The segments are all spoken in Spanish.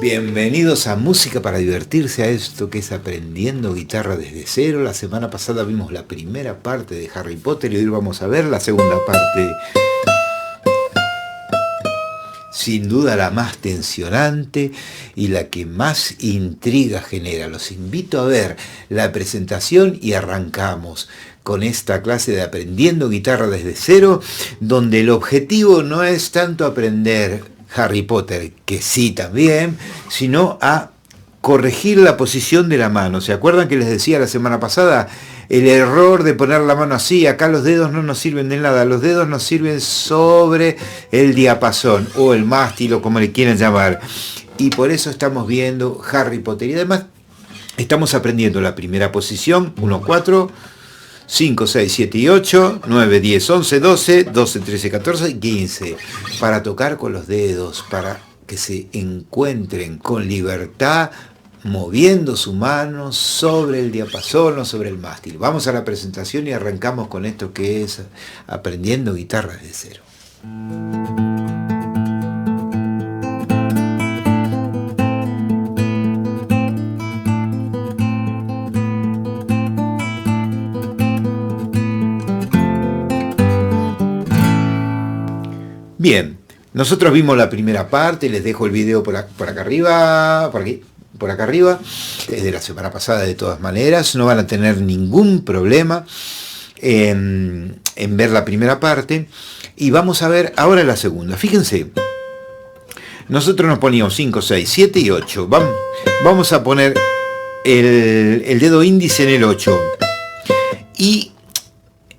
Bienvenidos a Música para Divertirse, a esto que es Aprendiendo Guitarra desde Cero. La semana pasada vimos la primera parte de Harry Potter y hoy vamos a ver la segunda parte. Sin duda la más tensionante y la que más intriga genera. Los invito a ver la presentación y arrancamos con esta clase de Aprendiendo Guitarra desde Cero, donde el objetivo no es tanto aprender Harry Potter, que sí también, sino a corregir la posición de la mano. ¿Se acuerdan que les decía la semana pasada? El error de poner la mano así, acá los dedos no nos sirven de nada, los dedos nos sirven sobre el diapasón o el mástil o como le quieran llamar. Y por eso estamos viendo Harry Potter. Y además estamos aprendiendo la primera posición, 1, 4, 5, 6, 7 y 8, 9, 10, 11, 12, 12, 13, 14 y 15. Para tocar con los dedos, para que se encuentren con libertad, moviendo su mano sobre el diapasón o sobre el mástil. Vamos a la presentación y arrancamos con esto que es Aprendiendo Guitarra desde Cero. Bien, nosotros vimos la primera parte, les dejo el video por acá arriba, por acá arriba, desde la semana pasada de todas maneras, no van a tener ningún problema en ver la primera parte, y vamos a ver ahora la segunda. Fíjense, nosotros nos poníamos 5, 6, 7 y 8, vamos a poner el dedo índice en el 8, y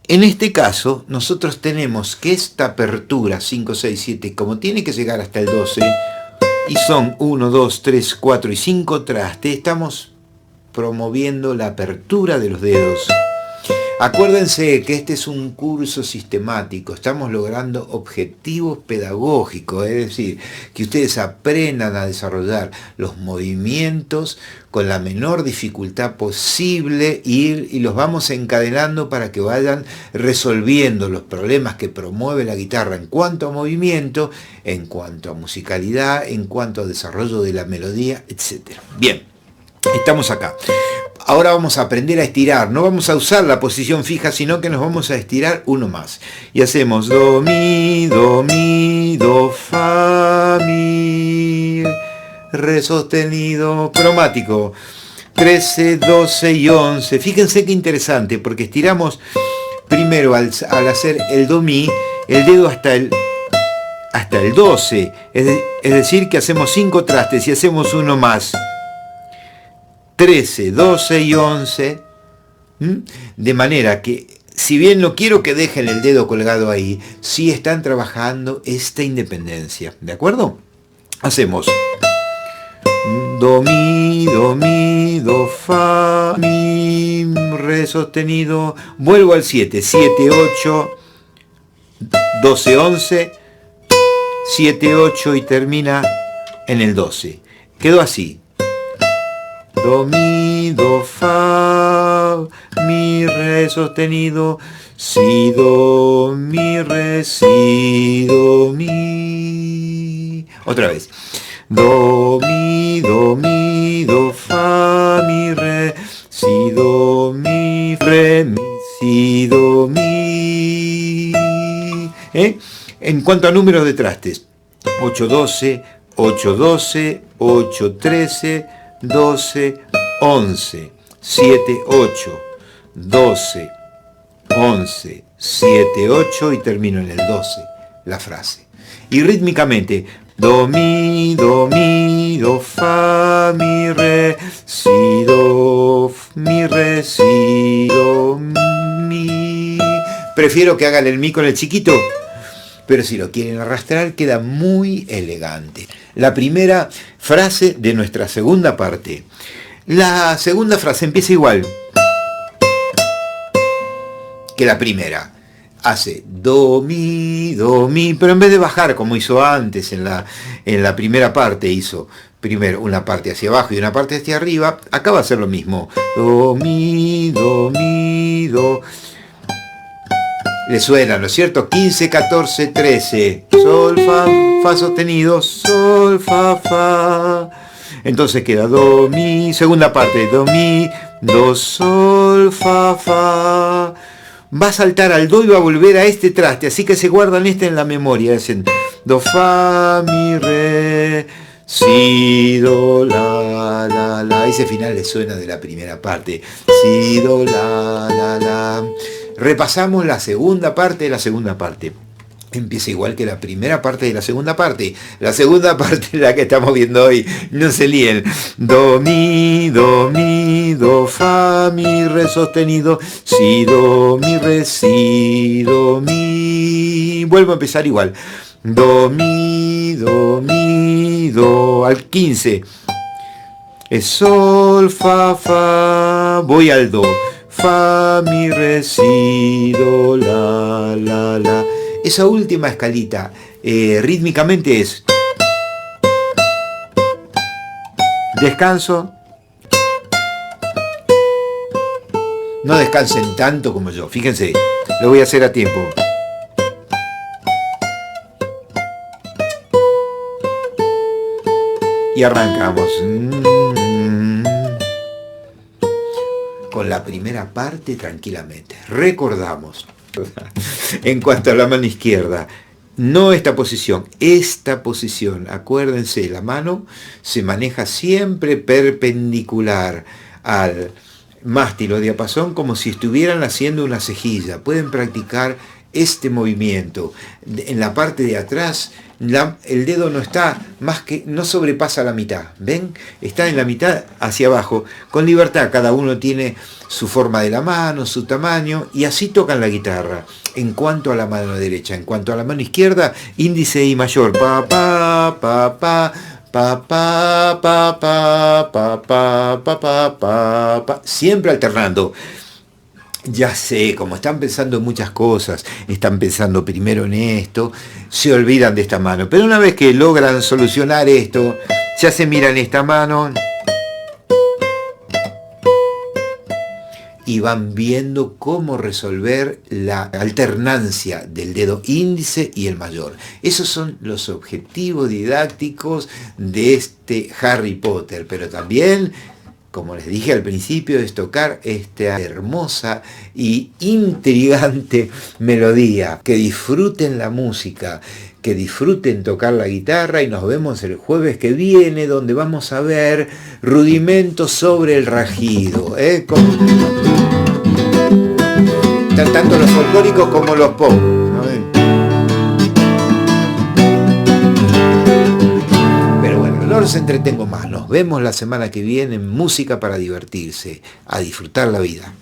en este caso, nosotros tenemos que esta apertura 5, 6, 7, como tiene que llegar hasta el 12, y son 1, 2, 3, 4 y 5 trastes, estamos promoviendo la apertura de los dedos. Acuérdense que este es un curso sistemático, estamos logrando objetivos pedagógicos, es decir, que ustedes aprendan a desarrollar los movimientos con la menor dificultad posible y los vamos encadenando para que vayan resolviendo los problemas que promueve la guitarra en cuanto a movimiento, en cuanto a musicalidad, en cuanto a desarrollo de la melodía, etc. Bien, estamos acá. Ahora vamos a aprender a estirar, no vamos a usar la posición fija, sino que nos vamos a estirar uno más. Y hacemos do, mi, do, fa, mi, re sostenido, cromático, 13, 12 y 11. Fíjense qué interesante, porque estiramos primero al hacer el do, mi, el dedo hasta el 12, es decir, que hacemos 5 trastes y hacemos uno más. 13, 12 y 11, de manera que, si bien no quiero que dejen el dedo colgado ahí, sí están trabajando esta independencia, ¿de acuerdo? Hacemos do, mi, do, fa, mi, re sostenido, vuelvo al 7, 7, 8, 12, 11, 7, 8 y termina en el 12. Quedó así. Do, mi, do, fa, mi, re sostenido, si, do, mi, re, si, do, mi. Otra vez. Do, mi, do, fa, mi, re, si, do, mi, re, mi, si, do, mi. En cuanto a números de trastes, 8, 12, 8, 12, 8, 13, 12, 11, 7, 8, 12, 11, 7, 8 y termino en el 12, la frase. Y rítmicamente, do, mi, do, fa, mi, re, si, do, mi, re, si, do, mi. Prefiero que hagan el mi con el chiquito, pero si lo quieren arrastrar queda muy elegante. La primera frase de nuestra segunda parte. La segunda frase empieza igual que la primera. Hace do, mi, pero en vez de bajar como hizo antes en la primera parte, hizo primero una parte hacia abajo y una parte hacia arriba, acá va a ser lo mismo. Do, mi, do. Le suena, ¿no es cierto? 15, 14, 13. Sol, fa, fa sostenido, sol, fa, fa. Entonces queda do, mi, segunda parte, do, mi, do, sol, fa, fa. Va a saltar al do y va a volver a este traste, así que se guardan este en la memoria. Dicen do, fa, mi, re, si, do, la. Ese final le suena de la primera parte. Si, do, la. Repasamos la segunda parte de la segunda parte. Empieza igual que la primera parte de la segunda parte. La segunda parte es la que estamos viendo hoy. No se líen. Do, mi, do, fa, mi, re sostenido. Si, do, mi, re, si, do, mi. Vuelvo a empezar igual. Do, mi, do. Al 15. Es sol, fa, fa. Voy al do. Fa, mi, re, si, do, la. Esa última escalita rítmicamente es descanso. No descansen tanto como yo, fíjense, lo voy a hacer a tiempo. Y arrancamos con la primera parte tranquilamente. Recordamos. En cuanto a la mano izquierda, no esta posición, acuérdense, la mano se maneja siempre perpendicular al mástil o diapasón como si estuvieran haciendo una cejilla. Pueden practicar este movimiento. En la parte de atrás, el dedo no está más que, no sobrepasa la mitad, ¿ven? Está en la mitad hacia abajo, con libertad, cada uno tiene su forma de la mano, su tamaño, y así tocan la guitarra. En cuanto a la mano derecha, en cuanto a la mano izquierda, índice y mayor, pa, pa, pa, pa, pa, pa, pa, pa, pa, pa, pa, pa, pa, siempre alternando. Ya sé, como están pensando en muchas cosas, están pensando primero en esto, se olvidan de esta mano. Pero una vez que logran solucionar esto, ya se miran esta mano y van viendo cómo resolver la alternancia del dedo índice y el mayor. Esos son los objetivos didácticos de este Harry Potter, pero también, como les dije al principio, es tocar esta hermosa y intrigante melodía. Que disfruten la música, que disfruten tocar la guitarra, y nos vemos el jueves que viene, donde vamos a ver rudimentos sobre el rajido. Tanto los folclóricos como los pop. No los entretengo más, nos vemos la semana que viene en Música para Divertirse, a disfrutar la vida.